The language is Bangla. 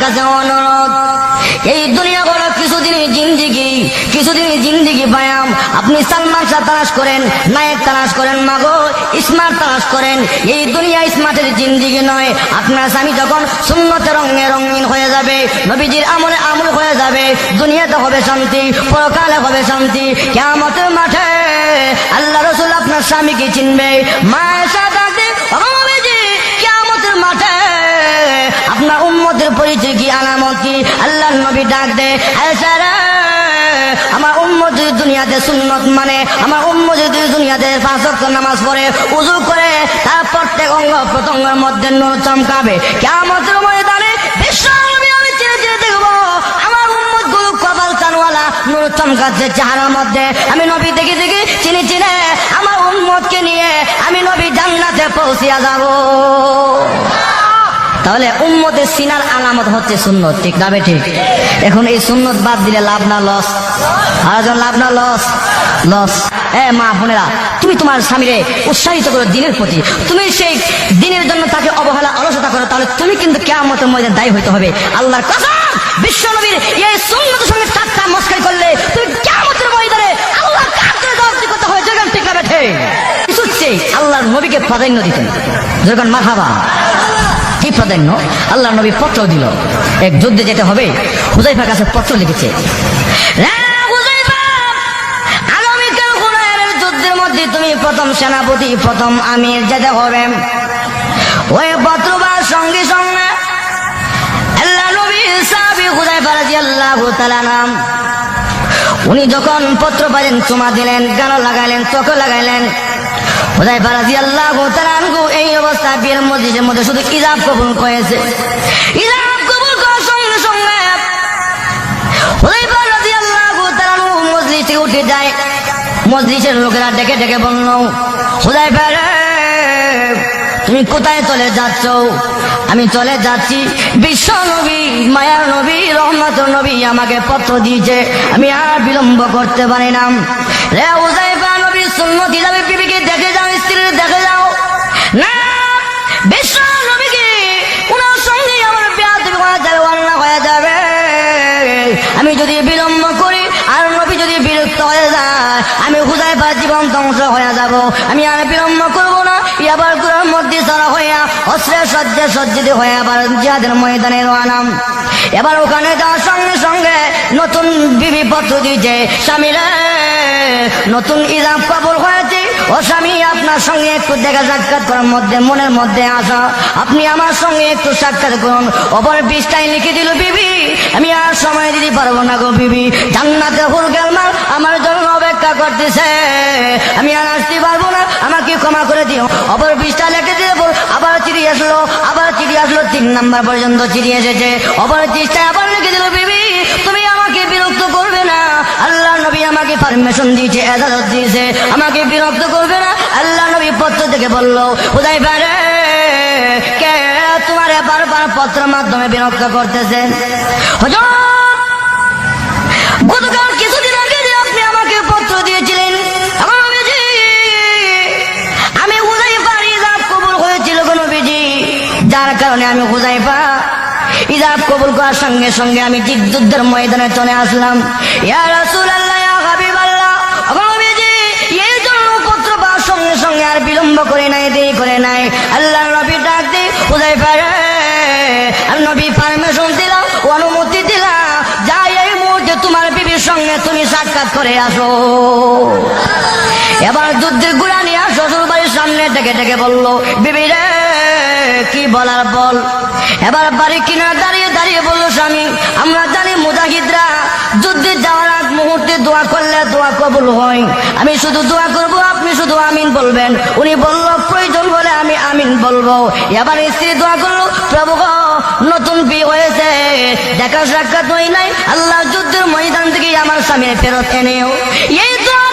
কাছে অনুরোধ, এই দুনিয়া হলো কিছুদিন জিন্দিগি পায়াম। আপনি সালমান শাহ তালাশ করেন, নায়ক তালাশ করেন, মাগো স্মার্ট তালাশ করেন, এই দুনিয়া স্মার্টের জিন্দিগি নয়। আপনার স্বামী যখন সুন্নতে রঙিন হয়ে যাবে, নবীজির আমলে আমল হয়ে যাবে, দুনিয়াতে হবে শান্তি, পরকালে হবে শান্তি। কিয়ামতের মাঠে আল্লাহ রাসূল আপনার স্বামীকে চিনবে। মায়ের সাথে কিয়ামতের মাঠে আপনার উম্মতের পরিচয় কি, আলামত কি? আল্লাহর নবী ডাক দে, আয়েশা রে, আমার উম্মত যদি দুনিয়াতে সুন্নত মানে, আমার উম্মত যদি দুনিয়াতে 5 ওয়াক্ত নামাজ পড়ে, ওযু করে, তার প্রত্যেক অঙ্গ প্রত্যঙ্গের মধ্যে নূর চমকাবে। কিয়ামতের ময়দানে বিশ্ব নবী আমি চিনে দেখবো আমার উম্মত গুলো কপাল চানওয়ালা নূর চমকাচ্ছে চেহারার মধ্যে। আমি নবী দেখে চিনে আমার উম্মতকে নিয়ে আমি নবী জান্নাতে পৌঁছিয়া যাব। তাহলে উম্মতের সিনার আলামত হচ্ছে সুন্নত, ঠিক না ঠিক? এখন এই সুন্নত বাদ দিলে লাভ না লস? আর লাভ না লস? মা বোনেরা, তুমি তোমার স্বামীরে উৎসাহিত করো দিনের প্রতি, তুমি সেই দিনের জন্য তাকে অবহেলা অলসতা করো, তাহলে তুমি কিন্তু কিয়ামতের ময়দানে দায়ী হইতে হবে। আল্লাহর কসম, বিশ্ব নবীর এই সুন্নতের সঙ্গে ঠাট্টা মস্কারি করলে তুমি কিয়ামতের ময়দানে আল্লাহর কাছে জবাবদিহি করতে হবে, যেখান ঠিক না ঠিক? আল্লাহর নবীকে প্রাধান্য দিতেন, যখন মারহাবা। কি প্রাধান্য? আল্লাহ নবী পত্র দিল, এক যুদ্ধে যেতে হবে, হুযায়ফার কাছে পত্র লিখেছে, যুদ্ধের মধ্যে তুমি প্রথম সেনাপতি, প্রথম আমির যেতে হবে। ওই পত্র পাওয়ার সঙ্গে সঙ্গে আল্লাহ নবী সাহাবী হুযায়ফা রাদিয়াল্লাহু তাআলা নাম, উনি যখন পত্র পাইলেন চুমা দিলেন, গাল লাগাইলেন, চোখ লাগাইলেন। হুযায়ফা রাদিয়াল্লাহু তাআলা এই অবস্থায় বীর মজলিসের মধ্যে শুধু ইজাব কবুল করেছে। ইজাব কবুল করার সঙ্গে সঙ্গে হুযায়ফা রাদিয়াল্লাহু তাআলা মজলিস থেকে উঠে যায়। মজলিসের লোকেরা ডেকে বলল, হুযায়ফা রে, তুমি কোথায় চলে যাচ্ছ? আমি চলে যাচ্ছি, বিশ্ব নবী, মায়ার নবী, রহমতের নবী আমাকে পত্র দিয়েছে, আমি আর বিলম্ব করতে পারি না। রে হুযায়ফা, নবীর সুন্নত হিসাবে বিবিকে দেখে যাও, স্ত্রীর দেখে যাও না, বিশ্ব নবীকে ওনার সঙ্গে আমার বেয়াদবি হয়ে যাবে, অন্যায় হয়ে যাবে। আমি যদি বিলম্ব করি আর নবী যদি বিরক্ত হয়ে যায়, আমি হুযায়ফার জীবন ধ্বংস হয়ে যাব। আমি আর বিলম্ব করবো না। এবার গুলোর মধ্যে তারা হইয়া অস্ত্রের সজ্জিত হয়ে আবার জিহাদের ময়দানে রওনা। এবার ওখানে যাওয়ার সঙ্গে সঙ্গে নতুন বিবি পত্র দিয়েছে, স্বামীরা নতুন ইজাব কবুল হয়েছে, ও স্বামী আপনার সঙ্গে একটু দেখা সাক্ষাৎ করার মধ্যে মনের মধ্যে আসা, আপনি আমার সঙ্গে একটু সাক্ষাৎ করুন। অপর পৃষ্ঠায় লিখে দিল, বিবি আমি আর সময় দিতে পারবো না গো বিবি, জান্নাতে হুরগাল মাল আমার জন্য অপেক্ষা করতেছে, আমি আর আসতে পারবো না, আমাকে ক্ষমা করে দিও। অপর পৃষ্ঠা লিখে দিয়ে আবার চিঠি আসলো 3 নাম্বার পর্যন্ত চিঠি এসেছে। অপর পৃষ্ঠায় আবার লিখে দিল, বিবি তুমি আমাকে বিরক্ত করবে না, আল্লাহ নবী আমাকে পারমিশন দিয়েছে, এজাজত দিয়েছে, আমাকে বিরক্ত করবে না। আল্লাহ নবী পত্র থেকে বলল, হুযায়ফা রে, কে তোমার বারবার পত্রের মাধ্যমে বিরক্ত করতেছেন? হুজুর, গতকাল কিছুদিন আগে যে আপনি আমাকে পত্র দিয়েছিলেন, আমি হুযায়ফার ইজাব কবুল হয়েছিল গো নবীজি, যার কারণে আমি হুযায়ফা ইজাব কবুল করার সঙ্গে সঙ্গে আমি যুদ্ধের ময়দানে চলে আসলাম। ইয়া রাসূলুল্লাহ, ইয়া হাবিবাল্লাহ, নবীজি এই জন্য পত্র পাওয়ার সঙ্গে সঙ্গে আর বিলম্ব করে নাই, দেরি করে নাই। আল্লাহর নবী ডাক দিয়ে, হুযায়ফা রে, আর নবী পারমিশন দিলাম, অনুমতি দিলাম, যাই এই মুহূর্তে তোমার বিবির সঙ্গে তুমি সাক্ষাৎ করে আসো। এবার যুদ্ধের গুড়া নিয়ে শ্বশুর বাড়ির সামনে ডেকে বললো, বিবি রে কি বলার বল। এবার বাড়ি কিনা দাঁড়িয়ে বললো, স্বামী আমরা জানি মুজাহিদরা যুদ্ধে যাওয়ার আগ মুহূর্তে দোয়া করলে দোয়া কবুল হয়, আমি শুধু দোয়া করব, আপনি শুধু আমিন বলবেন। উনি বলল, প্রয়োজন হলে আমি আমিন বলবো। এবার স্ত্রী দোয়া করলো, প্রভু গো, নতুন বিয়ে হয়েছে, দেখা সাক্ষাৎ হয় নাই, আল্লাহ যুদ্ধের ময়দান থেকে আমার স্বামী ফেরত এনেও। এই দোয়া